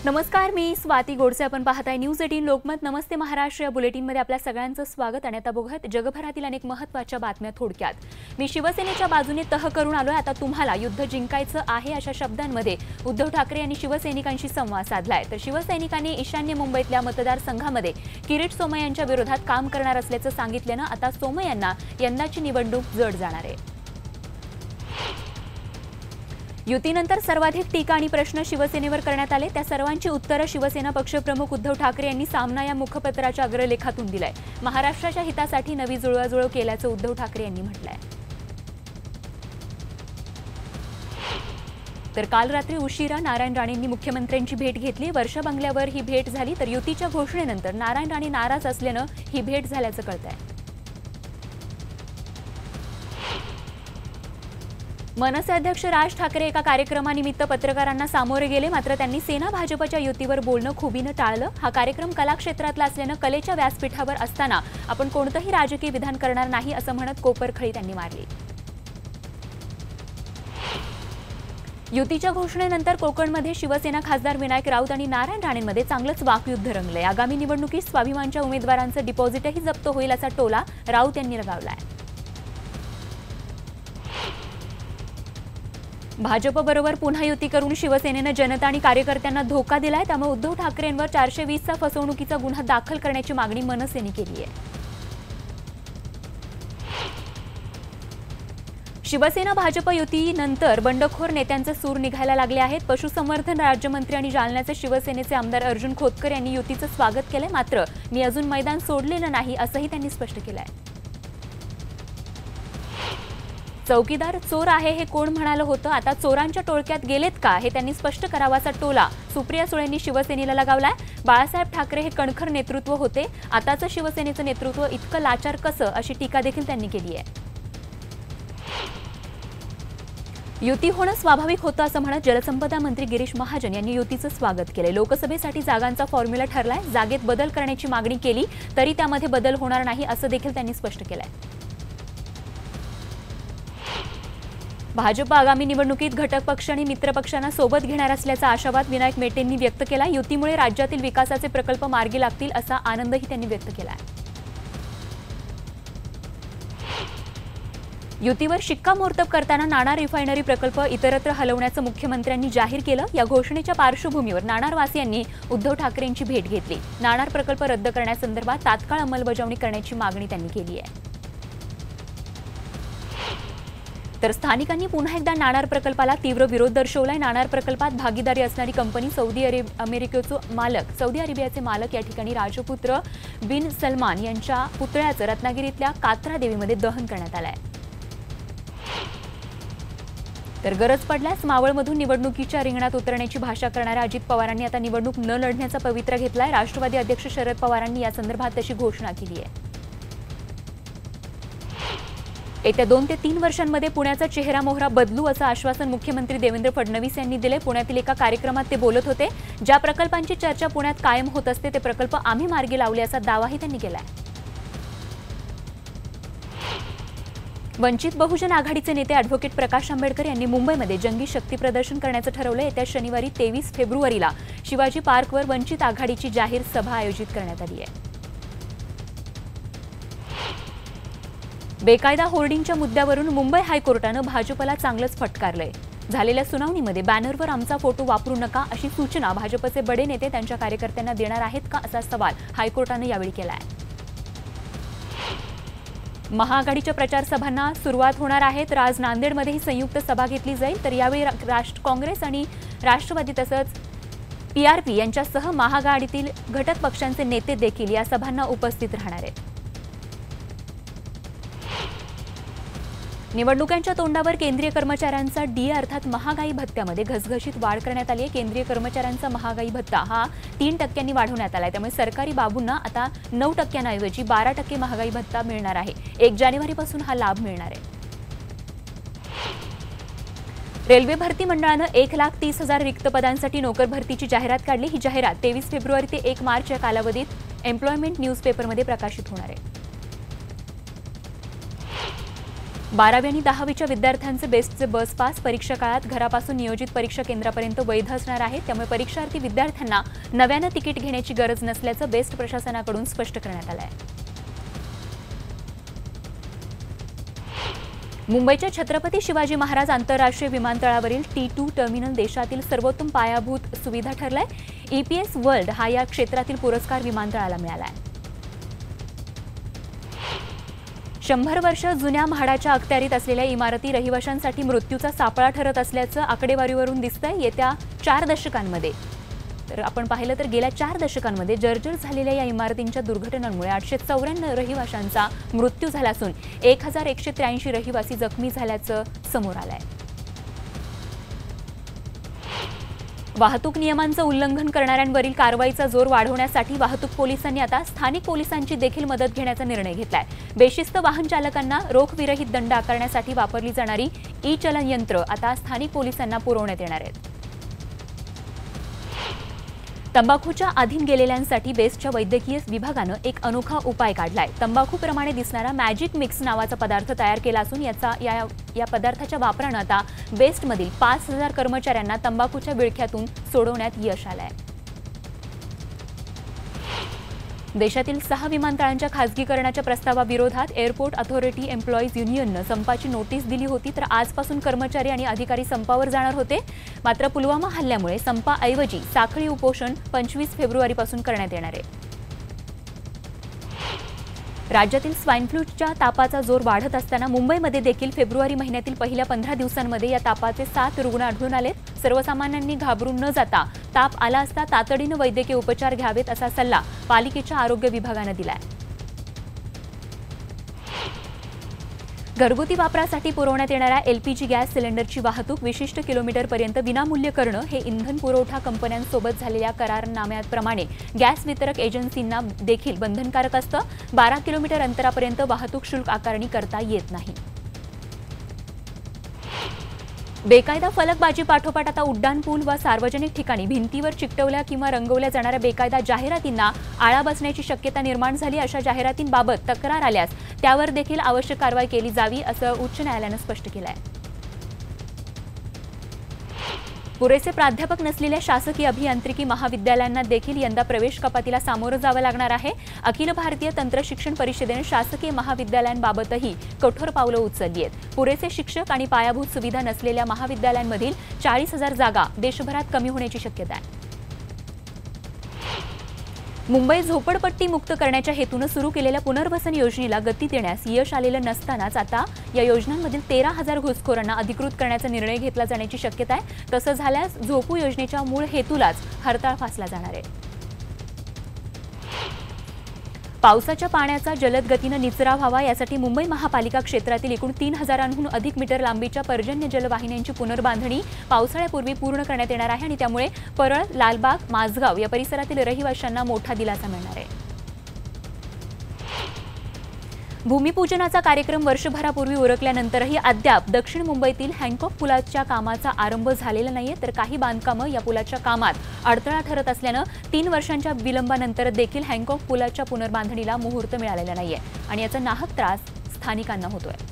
नमस्कार, मी स्वाती गोडसे. आपण पाहताय न्यूज 18 लोकमत. नमस्ते महाराष्ट्र या बुलेटिनमध्ये आपल्या सगळ्यांचं स्वागत. आणि आता बघूयात जगभरातील अनेक महत्त्वाच्या बातम्या थोडक्यात. मी शिवसेनेच्या बाजूने तह करून आलोय, आता तुम्हाला युद्ध जिंकायचं आहे अशा शब्दांमध्ये उद्धव ठाकरे यांनी शिवसैनिकांशी संवाद साधलाय. तर शिवसैनिकांनी ईशान्य मुंबईतल्या मतदारसंघामध्ये किरीट सोमय्या यांच्या विरोधात काम करणार असल्याचं सांगितल्यानं आता सोमय्या यांना यंदाची निवडणूक जड जाणार आहे. युतीनंतर सर्वाधिक टीका आणि प्रश्न शिवसेनेवर करण्यात आले, त्या सर्वांची उत्तरं शिवसेना पक्षप्रमुख उद्धव ठाकरे यांनी सामना या मुखपत्राच्या अग्रलेखातून दिलंय. महाराष्ट्राच्या हितासाठी नवी जुळवाजुळव केल्याचं उद्धव ठाकरे यांनी म्हटलंय. तर काल रात्री उशिरा नारायण राणेंनी मुख्यमंत्र्यांची भेट घेतली. वर्षा बंगल्यावर ही भेट झाली. तर युतीच्या घोषणेनंतर नारायण राणे नाराज असल्यानं ही भेट झाल्याचं कळतंय. मनसे अध्यक्ष राज ठाकरे एका कार्यक्रमानिमित्त पत्रकारांना सामोरे गेले, मात्र त्यांनी सेना भाजपच्या युतीवर बोलणं खुबीनं टाळलं. हा कार्यक्रम कलाक्षेत्रातला असल्यानं कलेच्या व्यासपीठावर असताना आपण कोणतंही राजकीय विधान करणार नाही असं म्हणत कोपरखळी त्यांनी मारली. युतीच्या घोषणेनंतर कोकणमध्ये शिवसेना खासदार विनायक राऊत आणि नारायण राणेंमध्ये चांगलंच वाकयुद्ध रंगलंय. आगामी निवडणुकीत स्वाभिमानच्या उमेदवारांचं डिपॉझिटही जप्त होईल असा टोला राऊत यांनी लगावलाय. भाजपबरोबर पुन्हा युती करून शिवसेनेनं जनता आणि कार्यकर्त्यांना धोका दिलाय, त्यामुळे उद्धव ठाकरेंवर 420चा फसवणुकीचा गुन्हा दाखल करण्याची मागणी मनसेने केली आहे. शिवसेना भाजप युतीनंतर बंडखोर नेत्यांचे सूर निघायला लागले आहेत. पशुसंवर्धन राज्यमंत्री आणि जालन्याचे शिवसेनेचे आमदार अर्जुन खोतकर यांनी युतीचं स्वागत केलंय, मात्र मी अजून मैदान सोडलेलं नाही असंही त्यांनी स्पष्ट केलंय. चौकीदार चोर आहे हे कोण म्हणालं होतं, आता चोरांच्या टोळक्यात गेलेत का हे त्यांनी स्पष्ट करावाचा टोला सुप्रिया सुळेंनी शिवसेनेला लगावलाय. बाळासाहेब ठाकरे हे कणखर नेतृत्व होते, आताचं शिवसेनेचं नेतृत्व इतकं लाचार कसं अशी टीका देखील त्यांनी केली आहे. युती होणं स्वाभाविक होतं असं म्हणत जलसंपदा मंत्री गिरीश महाजन यांनी युतीचं स्वागत केलंय. लोकसभेसाठी जागांचा फॉर्म्युला ठरलाय, जागेत बदल करण्याची मागणी केली तरी त्यामध्ये बदल होणार नाही असं देखील त्यांनी स्पष्ट केलंय. भाजप आगामी निवडणुकीत घटक पक्ष आणि मित्रपक्षांना सोबत घेणार असल्याचा आशावाद विनायक मेटेंनी व्यक्त केला. युतीमुळे राज्यातील विकासाचे प्रकल्प मार्गी लागतील असा आनंदही त्यांनी व्यक्त केला. युतीवर शिक्कामोर्तब करताना नाणार रिफायनरी प्रकल्प इतरत्र हलवण्याचं मुख्यमंत्र्यांनी जाहीर केलं. या घोषणेच्या पार्श्वभूमीवर नाणारवासियांनी उद्धव ठाकरेंची भेट घेतली. नाणार प्रकल्प रद्द करण्यासंदर्भात तात्काळ अंमलबजावणी करण्याची मागणी त्यांनी केली आहे. तर स्थानिकांनी पुन्हा एकदा नाणार प्रकल्पाला तीव्र विरोध दर्शवलाय. नाणार प्रकल्पात भागीदारी असणारी कंपनी सौदी अरेबियाचे मालक या ठिकाणी राजपुत्र बिन सलमान यांच्या पुतळ्याचं रत्नागिरीतल्या कात्रा देवीमध्ये दहन करण्यात आलंय. तर गरज पडल्यास मावळमधून निवडणुकीच्या रिंगणात उतरण्याची भाषा करणाऱ्या अजित पवारांनी आता निवडणूक न लढण्याचा पवित्रा घेतलाय. राष्ट्रवादी अध्यक्ष शरद पवारांनी या संदर्भात तशी घोषणा केली आहे. येत्या 2 ते 3 वर्षांमध्ये पुण्याचा चेहरा मोहरा बदलू असं आश्वासन मुख्यमंत्री देवेंद्र फडणवीस यांनी दिले. पुण्यातील एका कार्यक्रमात ते बोलत होते. ज्या प्रकल्पांची चर्चा पुण्यात कायम होत असते ते प्रकल्प आम्ही मार्गी लावले असा दावाही त्यांनी केलाय. वंचित बहुजन आघाडीचे नेते अॅडव्होकेट प्रकाश आंबेडकर यांनी मुंबईमध्ये जंगी शक्ती प्रदर्शन करण्याचं ठरवलं. येत्या शनिवारी 23 फेब्रुवारीला शिवाजी पार्कवर वंचित आघाडीची जाहीर सभा आयोजित करण्यात आली आहे. बेकायदा होर्डिंगच्या मुद्द्यावरून मुंबई हायकोर्टानं भाजपला चांगलंच फटकारलंय. झालेल्या सुनावणीमध्ये बॅनरवर आमचा फोटो वापरू नका अशी सूचना भाजपचे बडे नेते त्यांच्या कार्यकर्त्यांना देणार आहेत का असा सवाल हायकोर्टानं यावेळी केला आहे. महाआघाडीच्या प्रचार सभांना सुरुवात होणार आहे. तर आज नांदेडमध्येही संयुक्त सभा घेतली जाईल. तर यावेळी काँग्रेस आणि राष्ट्रवादी तसंच PRP यांच्यासह महाआघाडीतील घटक पक्षांचे नेते देखील या सभांना उपस्थित राहणार आहेत. निवडणुकांच्या तोंडावर केंद्रीय कर्मचाऱ्यांचा DA अर्थात महागाई भत्त्यामध्ये घसघशीत वाढ करण्यात आली आहे. केंद्रीय कर्मचाऱ्यांचा महागाई भत्ता हा 3% वाढवण्यात आलाय. त्यामुळे सरकारी बाबूंना आता 9%ऐवजी 12% महागाई भत्ता मिळणार आहे. 1 जानेवारीपासून हा लाभ मिळणार आहे. रेल्वे भरती मंडळानं 1,30,000 रिक्त पदांसाठी नोकर भरतीची जाहिरात काढली. ही जाहिरात 23 फेब्रुवारी ते 1 मार्च या कालावधीत एम्प्लॉयमेंट न्यूजपेपरमध्ये प्रकाशित होणार आहे. 12वी आणि 10वीच्या विद्यार्थ्यांचे बेस्टचे बस पास परीक्षा काळात घरापासून नियोजित परीक्षा केंद्रापर्यंत वैध असणार आहे। त्यामुळे परीक्षार्थी विद्यार्थ्यांना नव्यानं तिकीट घेण्याची गरज नसल्याचं बेस्ट प्रशासनाकडून स्पष्ट करण्यात आलं आहे। मुंबईच्या छत्रपती शिवाजी महाराज आंतरराष्ट्रीय विमानतळावरील T2 टर्मिनल देशातील सर्वोत्तम पायाभूत सुविधा ठरलाय। EPS वर्ल्ड हा या क्षेत्रातील पुरस्कार विमानतळाला मिळाला आहे। 100 वर्ष जुन्या म्हाडाच्या अखत्यारीत असलेल्या इमारती रहिवाशांसाठी मृत्यूचा सापळा ठरत असल्याचं आकडेवारीवरून दिसतंय। येत्या 4 दशकांमध्ये तर आपण पाहिलं तर गेल्या 4 दशकांमध्ये जर्जर झालेल्या या इमारतींच्या दुर्घटनांमुळे 894 रहिवाशांचा मृत्यू झाला असून 1183 रहिवासी जखमी झाल्याचं समोर आलंय। वाहतूक नियमांचं उल्लंघन करणाऱ्यांवरील कारवाईचा जोर वाढवण्यासाठी वाहतूक पोलिसांनी आता स्थानिक पोलिसांची देखील मदत घेण्याचा निर्णय घेतलाय। बेशिस्त वाहन चालकांना रोखविरहित दंड आकारण्यासाठी वापरली जाणारी ई-चलन यंत्र आता स्थानिक पोलिसांना पुरवण्यात येणार आहेत। तंबाखूच्या अधीन गेलेल्यांसाठी बेस्टच्या वैद्यकीय विभागानं एक अनोखा उपाय काढलाय। तंबाखूप्रमाणे दिसणारा मॅजिक मिक्स नावाचा पदार्थ तयार केला असून या पदार्थाच्या वापरानं आता बेस्टमधील 5000 कर्मचाऱ्यांना तंबाखूच्या विळख्यातून सोडवण्यात यश आलंय। देशातील 6 विमानतळांच्या खासगीकरणाच्या प्रस्तावाविरोधात एअरपोर्ट अथॉरिटी एम्प्लॉईज युनियननं संपाची नोटीस दिली होती। तर आजपासून कर्मचारी आणि अधिकारी संपावर जाणार होते। मात्र पुलवामा हल्ल्यामुळे संपाऐवजी साखळी उपोषण 25 फेब्रुवारीपासून करण्यात येणार आहे। राज्यातील स्वाईन फ्लूच्या तापाचा जोर वाढत असताना मुंबईमध्ये देखील फेब्रुवारी महिन्यातील पहिल्या 15 दिवसांमध्ये या तापाचे 7 रुग्ण आढळून आलेत। सर्वसामान्यांनी घाबरून न जाता ताप आला असता तातडीनं वैद्यकीय उपचार घ्यावेत असा सल्ला पालिकेच्या आरोग्य विभागानं दिलाय। घरगुती वापरासाठी पुरवण्यात येणाऱ्या LPG गॅस सिलेंडरची वाहतूक विशिष्ट किलोमीटरपर्यंत विनामूल्य करणं हे इंधन पुरवठा कंपन्यांसोबत झालेल्या करारनाम्याप्रमाणे गॅस वितरक एजन्सींना देखील बंधनकारक असतं। 12 किलोमीटर अंतरापर्यंत वाहतूक शुल्क आकारणी करता येत नाही। बेकायदा फलकबाजी पाठोपाठ आता उड्डाण पूल व सार्वजनिक ठिकाणी भिंतीवर चिकटवल्या किंवा रंगवल्या जाणाऱ्या बेकायदा जाहिरातींना आळा बसण्याची शक्यता निर्माण झाली। अशा जाहिरातींबाबत तक्रार आल्यास त्यावर देखील आवश्यक कारवाई केली जावी असं उच्च न्यायालयानं स्पष्ट केलं आहे। पुरेसे प्राध्यापक नसलेल्या शासकीय अभियांत्रिकी महाविद्यालयांना देखील यंदा प्रवेश कपातीला सामोरं जावं लागणार आहे। अखिल भारतीय तंत्रशिक्षण परिषदेने शासकीय महाविद्यालयांबाबतही कठोर पावलं उचलली आहेत। पुरेसे शिक्षक आणि पायाभूत सुविधा नसलेल्या महाविद्यालयांमधील 40,000 जागा देशभरात कमी होण्याची शक्यता आहे। मुंबई झोपडपट्टी मुक्त करण्याच्या हेतूनं सुरू केलेल्या पुनर्वसन योजनेला गती देण्यास यश आलेलं नसतानाच आता या योजनांमधील 13,000 घुसखोरांना अधिकृत करण्याचा निर्णय घेतला जाण्याची शक्यता आहे। तसं झाल्यास झोपू योजनेच्या मूळ हेतूलाच हरताळ फासला जाणार आहे। पावसाच्या पाण्याचा जलद गतीनं निचरा व्हावा यासाठी मुंबई महापालिका क्षेत्रातील एकूण 3,000हून अधिक मीटर लांबीच्या पर्जन्य जलवाहिन्यांची पुनर्बांधणी पावसाळ्यापूर्वी पूर्ण करण्यात येणार आहे आणि त्यामुळे परळ, लालबाग, माझगाव या परिसरातील रहिवाशांना मोठा दिलासा मिळणार आहे। भूमिपूजनाचा कार्यक्रम वर्षभरापूर्वी उरकल्यानंतरही अद्याप दक्षिण मुंबईतील हँकॉक पुलाच्या कामाचा आरंभ झालेला नाहीये। तर काही बांधकामं या पुलाच्या कामात अडथळा ठरत असल्यानं 3 वर्षांच्या विलंबानंतर देखील हँकॉक पुलाच्या पुनर्बांधणीला मुहूर्त मिळालेला नाहीये आणि याचा नाहक त्रास स्थानिकांना होतोय।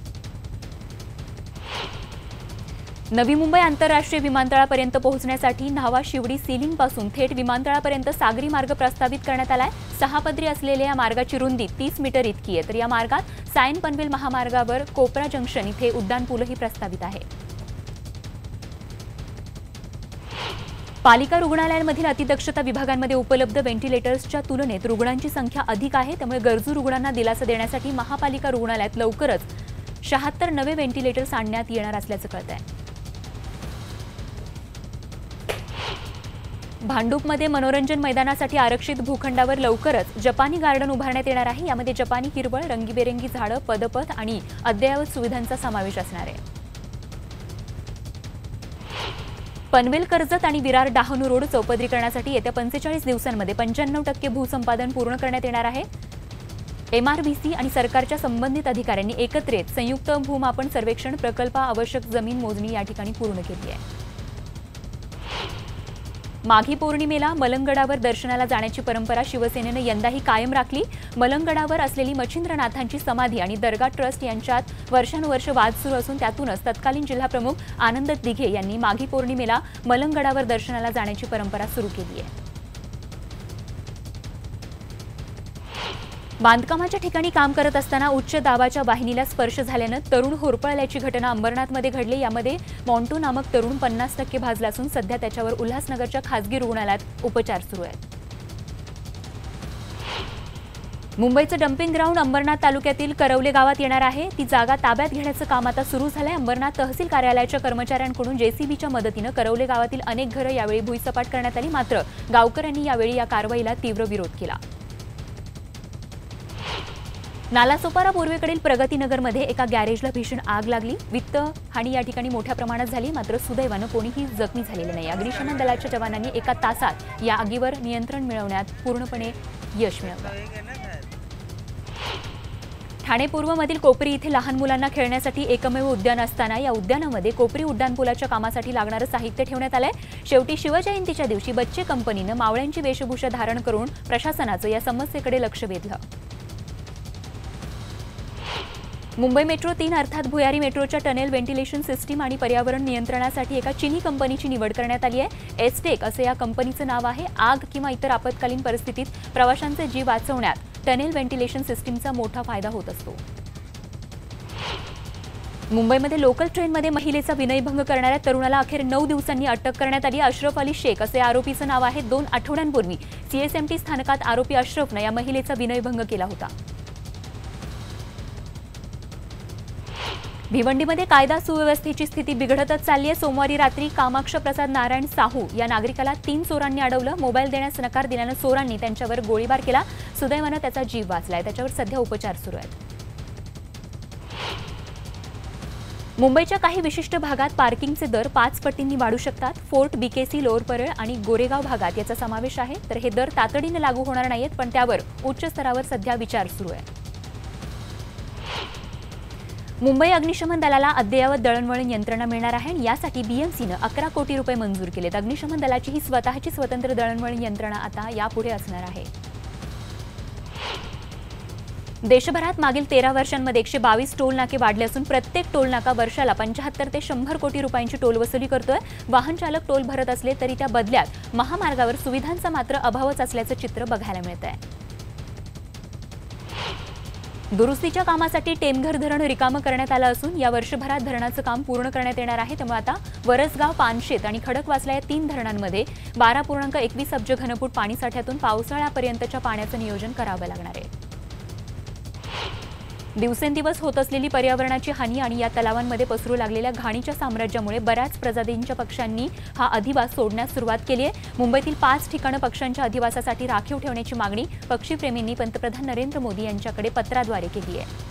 नवी मुंबई आंतरराष्ट्रीय विमानतळापर्यंत पोहोचण्यासाठी न्हावा शिवडी सीलिंग पासून थेट विमानतळापर्यंत सागरी मार्ग प्रस्तावित करण्यात आलाय। 6 पदरी असलेल्या या मार्गाची रुंदी 30 मीटर इतकी आहे। तर या मार्गात सायन पनवेल महामार्गावर कोपरा जंक्शन इथे उड्डाणपूलही प्रस्तावित आहे। पालिका रुग्णालयांमधील अतिदक्षता विभागांमध्ये उपलब्ध व्हेंटिलेटर्सच्या तुलनेत रुग्णांची संख्या अधिक आहे। त्यामुळे गरजू रुग्णांना दिलासा देण्यासाठी महापालिका रुग्णालयात लवकरच 76 नवे व्हेंटिलेटर्स आणण्यात येणार असल्याचं कळतंय। भांडूपमध्ये मनोरंजन मैदानासाठी आरक्षित भूखंडावर लवकरच जपानी गार्डन उभारण्यात येणार आहे। यामध्ये जपानी हिरवळ, रंगीबेरंगी झाडं, पदपथ आणि अद्ययावत सुविधांचा समावेश असणार आहे। पनवेल, कर्जत आणि विरार डहाणू रोड चौपदरीकरणासाठी येत्या 45 दिवसांमध्ये 95% भूसंपादन पूर्ण करण्यात येणार आहे। MRVC आणि सरकारच्या संबंधित अधिकाऱ्यांनी एकत्रित संयुक्त भूमापन सर्वेक्षण प्रकल्प आवश्यक जमीन मोजणी या ठिकाणी पूर्ण केली आहे। माघी पौर्णिमेला मलंगडावर दर्शनाला जाण्याची परंपरा शिवसेनेनं यंदाही कायम राखली। मलंगडावर असलेली मच्छिंद्रनाथांची समाधी आणि दर्गा ट्रस्ट यांच्यात वर्षानुवर्ष वाद सुरू असून त्यातूनच तत्कालीन जिल्हाप्रमुख आनंद दिघे यांनी माघी पौर्णिमेला मलंगडावर दर्शनाला जाण्याची परंपरा सुरू केली आहे। बांधकामाच्या ठिकाणी काम करत असताना उच्च दाबाच्या वाहिनीला स्पर्श झाल्यानं तरुण होरपळल्याची घटना अंबरनाथमध्ये घडली। यामध्ये मॉन्टो नामक तरुण 50% भाजला असून सध्या त्याच्यावर उल्हासनगरच्या खासगी रुग्णालयात उपचार सुरू आहेत। मुंबईचं डम्पिंग ग्राउंड अंबरनाथ तालुक्यातील करवले गावात येणार आहे। ती जागा ताब्यात घेण्याचं काम आता सुरू झालंय। अंबरनाथ तहसील कार्यालयाच्या कर्मचाऱ्यांकडून जेसीबीच्या मदतीनं करवले गावातील अनेक घरं यावेळी भुईसपाट करण्यात आली। मात्र गावकऱ्यांनी यावेळी या कारवाईला तीव्र विरोध केला। नालासोपारा पूर्वेकडील प्रगतीनगरमध्ये एका गॅरेजला भीषण आग लागली। वित्त हानी या ठिकाणी मोठ्या प्रमाणात झाली, मात्र सुदैवानं कोणीही जखमी झालेले नाही। अग्निशमन दलाच्या जवानांनी एका तासात या आगीवर नियंत्रण मिळवण्यात पूर्णपणे यश मिळवलं। ठाणे पूर्वमधील कोपरी इथे लहान मुलांना खेळण्यासाठी एकमेव उद्यान असताना या उद्यानामध्ये कोपरी उड्डाणपुलाच्या कामासाठी लागणारं साहित्य ठेवण्यात आलंय। शेवटी शिवजयंतीच्या दिवशी बच्चे कंपनीनं मावळ्यांची वेशभूषा धारण करून प्रशासनाचं या समस्येकडे लक्ष वेधलं। मुंबई मेट्रो 3 अर्थात भुयारी मेट्रोच्या टनेल व्हेंटिलेशन सिस्टीम आणि पर्यावरण नियंत्रणासाठी एका चीनी कंपनीची निवड करण्यात आली आहे। एस्टेक असे या कंपनीचं नाव आहे। आग किंवा इतर आपत्कालीन परिस्थितीत प्रवाशांचे जीव वाचवण्यात टनेल व्हेंटिलेशन सिस्टीमचा मोठा फायदा होत असतो। मुंबईमध्ये लोकल ट्रेनमध्ये महिलेचा विनयभंग करणाऱ्या तरुणाला अखेर 9 दिवसांनी अटक करण्यात आली। अशरफ अली शेख असे आरोपीचं नाव आहे। 2 आठवड्यांपूर्वी सीएसएमटी स्थानकात आरोपी अशरफनं या महिलेचा विनयभंग केला होता। भिवंडीमध्ये कायदा सुव्यवस्थेची स्थिती बिघडतच चालली आहे। सोमवारी रात्री कामाक्ष प्रसाद नारायण साहू या नागरिकाला 3 चोरांनी अडवलं। मोबाईल देण्यास नकार दिल्यानं चोरांनी त्यांच्यावर गोळीबार केला। सुदैवानं त्याचा जीव वाचलाय। त्याच्यावर सध्या उपचार सुरू आहेत। मुंबईच्या काही विशिष्ट भागात पार्किंगचे दर 5 पटींनी वाढू शकतात। फोर्ट, बीकेसी, लोअर परळ आणि गोरेगाव भागात याचा समावेश आहे। तर हे दर तातडीने लागू होणार नाहीत, पण त्यावर उच्च स्तरावर सध्या विचार सुरू आहे। मुंबई अग्निशमन दलाला अद्ययावत दळणवळण यंत्रणा मिळणार आहे आणि यासाठी बीएमसीनं 11 कोटी रुपये मंजूर केलेत। अग्निशमन दलाची ही स्वतःची स्वतंत्र दळणवळण यंत्रणा आता यापुढे असणार आहे। देशभरात मागील 13 वर्षांमध्ये 122 टोल नाके वाढले असून प्रत्येक टोल नाका वर्षाला 75 ते 100 कोटी रुपयांची टोल वसुली करतोय। वाहन चालक टोल भरत असले तरी त्या बदल्यात महामार्गावर सुविधांचा मात्र अभावच असल्याचं चित्र बघायला मिळतंय। दुरुस्तीच्या कामासाठी टेमघर धरण रिकामं करण्यात आलं असून या वर्षभरात धरणाचं काम पूर्ण करण्यात येणार आहे। त्यामुळे आता वरसगाव, पानशेत आणि खडकवासला या 3 धरणांमध्ये 12.21 अब्ज घनफूट पाणीसाठ्यातून पावसाळ्यापर्यंतच्या पाण्याचं नियोजन करावं लागणार आहे। दिवसेंदिवस होत असलेली पर्यावरणाची हानी आणि या तलावांमध्ये पसरू लागलेल्या घाणीच्या साम्राज्यामुळे बऱ्याच प्रजातींच्या पक्ष्यांनी हा अधिवास सोडण्यास सुरुवात केली आहे। मुंबईतील 5 ठिकाणं पक्ष्यांच्या अधिवासासाठी राखीव ठेवण्याची मागणी पक्षीप्रेमींनी पंतप्रधान नरेंद्र मोदी यांच्याकडे पत्राद्वारे केली आहे।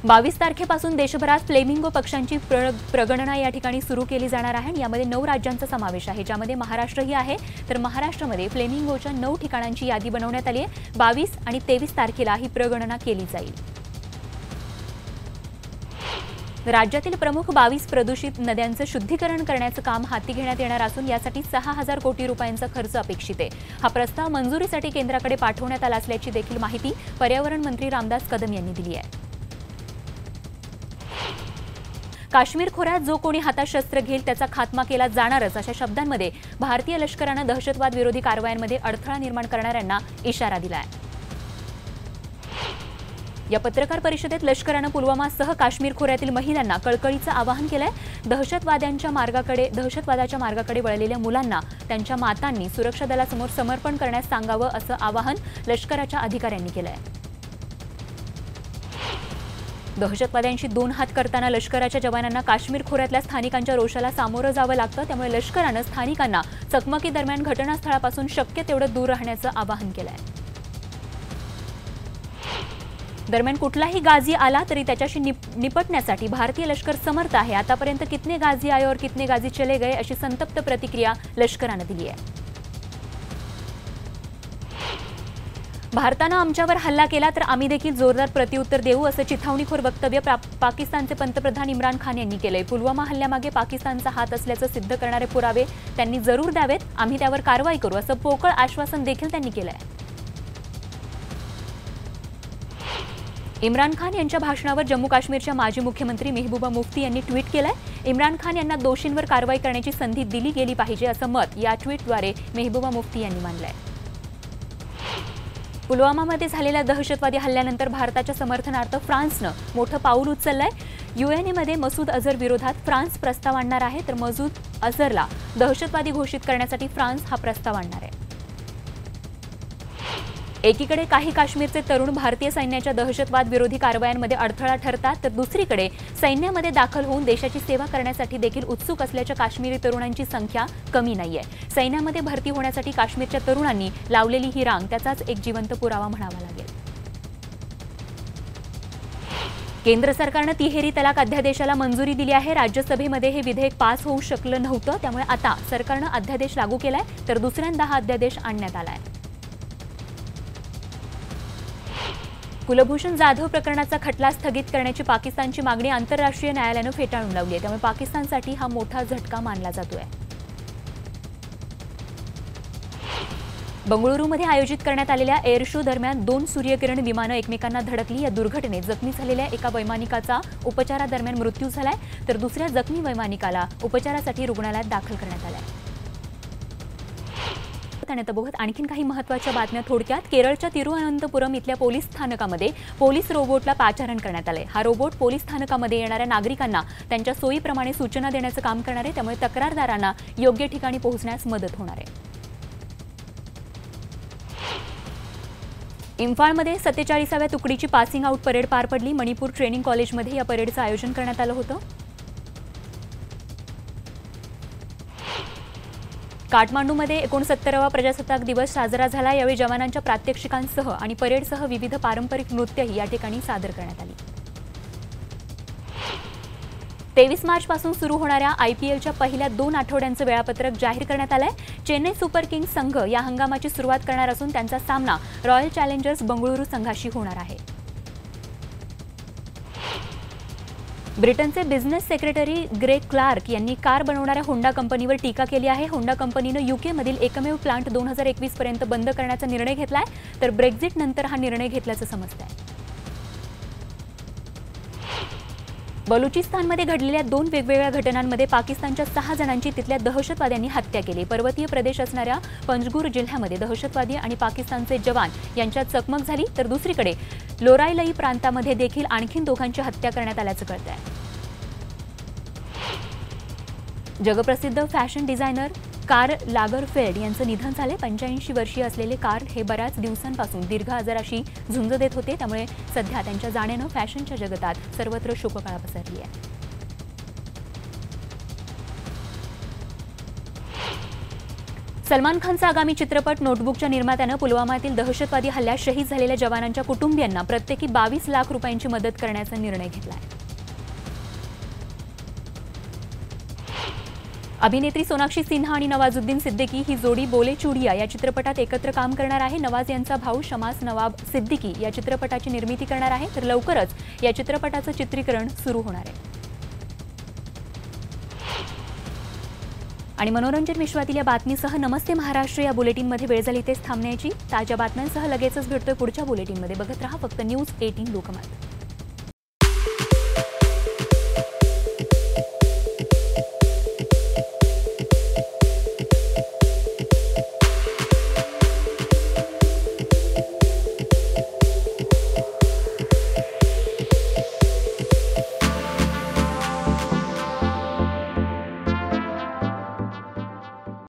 22 तारखेपासून देशभरात फ्लेमिंगो पक्ष्यांची प्रगणना या ठिकाणी सुरू केली जाणार आहे आणि यामध्ये 9 राज्यांचा समावेश आहे, ज्यामध्ये महाराष्ट्रही आहे। तर महाराष्ट्रामध्ये फ्लेमिंगोच्या 9 ठिकाणांची यादी बनवण्यात आली आहे। 22 आणि 23 तारखेला ही प्रगणना केली जाईल। राज्यातील प्रमुख 22 प्रदूषित नद्यांचं शुद्धीकरण करण्याचं काम हाती घेण्यात येणार असून यासाठी 6000 कोटी रुपयांचा खर्च अपेक्षित आहे। हा प्रस्ताव मंजुरीसाठी केंद्राकडे पाठवण्यात आला असल्याची देखील माहिती पर्यावरण मंत्री रामदास कदम यांनी दिली आहे। काश्मीर खोऱ्यात जो कोणी हातात शस्त्र घेईल त्याचा खात्मा केला जाणारच अशा शब्दांमध्ये भारतीय लष्करानं दहशतवाद विरोधी कारवायांमध्ये अडथळा निर्माण करणाऱ्यांना इशारा दिलाय। या पत्रकार परिषदेत लष्करानं पुलवामासह काश्मीर खोऱ्यातील महिलांना कळकळीचं आवाहन केलंय। दहशतवाद्याच्या मार्गाकडे वळलेल्या मुलांना त्यांच्या मातांनी सुरक्षा दलासमोर समर्पण करण्यास सांगावं असं आवाहन लष्कराच्या अधिकाऱ्यांनी केलंय। दहशतवाद्यांशी 2 हात करताना लष्कराच्या जवानांना काश्मीर खोऱ्यातल्या स्थानिकांच्या रोषाला सामोरं जावं लागतं। त्यामुळे लष्करानं स्थानिकांना चकमकीदरम्यान घटनास्थळापासून शक्य तेवढं दूर राहण्याचं आवाहन केलंय। दरम्यान कुठलाही गाझी आला तरी त्याच्याशी निपटण्यासाठी भारतीय लष्कर समर्थ आहे। आतापर्यंत कितने गाझी आए और कितने गाझी चले गए अशी संतप्त प्रतिक्रिया लष्करानं दिली आहे। भारतानं आमच्यावर हल्ला केला तर आम्ही देखील जोरदार प्रत्युत्तर देऊ असं चिथावणीखोर वक्तव्य पाकिस्तानचे पंतप्रधान इम्रान खान यांनी केलंय। पुलवामा हल्ल्यामागे पाकिस्तानचा हात असल्याचं सिद्ध करणारे पुरावे त्यांनी जरूर द्यावेत, आम्ही त्यावर कारवाई करू असं पोकळ आश्वासन देखील त्यांनी केलंय। इम्रान खान यांच्या भाषणावर जम्मू काश्मीरच्या माजी मुख्यमंत्री मेहबूबा मुफ्ती यांनी ट्विट केलंय। इम्रान खान यांना दोषींवर कारवाई करण्याची संधी दिली गेली पाहिजे असं मत या ट्विटद्वारे मेहबूबा मुफ्ती यांनी मांडलंय। पुलवामामध्ये झालेल्या दहशतवादी हल्ल्यानंतर भारताच्या समर्थनार्थ फ्रान्सनं मोठं पाऊल उचललंय। यूएनएमध्ये मसूद अझर विरोधात फ्रान्स प्रस्ताव आणणार आहे, तर मसूद अझरला दहशतवादी घोषित करण्यासाठी फ्रान्स हा प्रस्ताव आणणार आहे। एकीकडे काही काश्मीरचे तरुण भारतीय सैन्याच्या दहशतवाद विरोधी कारवायांमध्ये अडथळा ठरतात, तर दुसरीकडे सैन्यामध्ये दाखल होऊन देशाची सेवा करण्यासाठी देखील उत्सुक असल्याच्या काश्मीरी तरुणांची संख्या कमी नाहीये। सैन्यामध्ये भरती होण्यासाठी काश्मीरच्या तरुणांनी लावलेली ही रांग त्याचाच एक जिवंत पुरावा म्हणावा लागेल। केंद्र सरकारनं तिहेरी तलाक अध्यादेशाला मंजुरी दिली आहे। राज्यसभेमध्ये हे विधेयक पास होऊ शकलं नव्हतं, त्यामुळे आता सरकारनं अध्यादेश लागू केलाय, तर दुसऱ्यांदा हा अध्यादेश आणण्यात आलाय। कुलभूषण जाधव प्रकरणाचा खटला स्थगित करण्याची पाकिस्तानची मागणी आंतरराष्ट्रीय न्यायालयानं फेटाळून लावली आहे, त्यामुळे पाकिस्तानसाठी हा मोठा झटका मानला जातोय। बंगळुरूमध्ये आयोजित करण्यात आलेल्या एअर शो दरम्यान 2 सूर्यकिरण विमानं एकमेकांना धडकली। या दुर्घटनेत जखमी झालेल्या एका वैमानिकाचा उपचारादरम्यान मृत्यू झालाय, तर दुसऱ्या जखमी वैमानिकाला उपचारासाठी रुग्णालयात दाखल करण्यात आलंय। बघत आणखीन काही महत्त्वाच्या बातम्या थोडक्यात। केरळच्या तिरुअनंतपुरम इथल्या पोलीस स्थानकामध्ये पोलीस रोबोटला पाचारण करण्यात आलंय। हा रोबोट पोलीस स्थानकामध्ये येणाऱ्या नागरिकांना त्यांच्या सोयीप्रमाणे सूचना देण्याचं काम करणार आहे, त्यामुळे तक्रारदारांना योग्य ठिकाणी पोहोचण्यास मदत होणार आहे। इम्फाळमध्ये 47व्या तुकडीची पासिंग आउट परेड पार पडली। मणिपूर ट्रेनिंग कॉलेजमध्ये या परेडचं आयोजन करण्यात आलं होतं। काठमांडूमध्ये 69वा प्रजासत्ताक दिवस साजरा झाला। यावेळी जवानांच्या प्रात्यक्षिकांसह आणि परेडसह विविध पारंपरिक नृत्यही या ठिकाणी सादर करण्यात आली। 23 मार्चपासून सुरू होणाऱ्या आयपीएलच्या पहिल्या 2 आठवड्यांचं वेळापत्रक जाहीर करण्यात आलंय। चेन्नई सुपर किंग्स संघ या हंगामाची सुरुवात करणार असून त्यांचा सामना रॉयल चॅलेंजर्स बंगळुरू संघाशी होणार आहे। ब्रिटनचे बिझनेस सेक्रेटरी ग्रेग क्लार्क यांनी कार बनवणाऱ्या होंडा कंपनीवर टीका केली आहे। होंडा कंपनीनं यूकेमधील एकमेव प्लांट 2021 पर्यंत बंद करण्याचा निर्णय घेतलाय, तर ब्रेक्झिट नंतर हा निर्णय घेतल्याचं समजतंय। बलुचिस्तानमध्ये घडलेल्या 2 वेगवेगळ्या घटनांमध्ये पाकिस्तानच्या 6 जणांची तिथल्या दहशतवाद्यांनी हत्या केली। पर्वतीय प्रदेश असणाऱ्या पंजगुर जिल्ह्यामध्ये दहशतवादी आणि पाकिस्तानचे जवान यांच्यात चकमक झाली, तर दुसरीकडे लोराईलई प्रांतामध्ये देखील आणखीन 2घांची हत्या करण्यात आल्याचं कळतंय। जगप्रसिद्ध फॅशन डिझायनर कार्ल लागरफेल्ड यांचं निधन झाले। 85 वर्षीय असलेले कार्ल हे बऱ्याच दिवसांपासून दीर्घ आजाराशी झुंज देत होते, त्यामुळे सध्या त्यांच्या जाण्यानं फॅशनच्या जगतात सर्वत्र शोककळा पसरली आहे। सलमान खानचा आगामी चित्रपट नोटबुकच्या निर्मात्यानं पुलवामातील दहशतवादी हल्ल्यात शहीद झालेल्या जवानांच्या कुटुंबियांना प्रत्येकी 22 लाख रुपयांची मदत करण्याचा निर्णय घेतलाय। अभिनेत्री सोनाक्षी सिन्हा आणि नवाजुद्दीन सिद्दीकी ही जोडी बोले चुडिया या चित्रपटात एकत्र काम करणार आहे। नवाज यांचा भाऊ शमास नवाब सिद्दीकी या चित्रपटाची निर्मिती करणार आहे, तर लवकरच या चित्रपटाचं चित्रीकरण सुरू होणार आहे। आणि मनोरंजन विश्वातील या बातमीसह नमस्ते महाराष्ट्र या बुलेटिनमध्ये वेळ झाली तेच थांबण्याची। ताज्या बातम्यांसह लगेचच भेटतोय पुढच्या बुलेटिनमध्ये। बघत रहा फक्त न्यूज 18 लोकमत।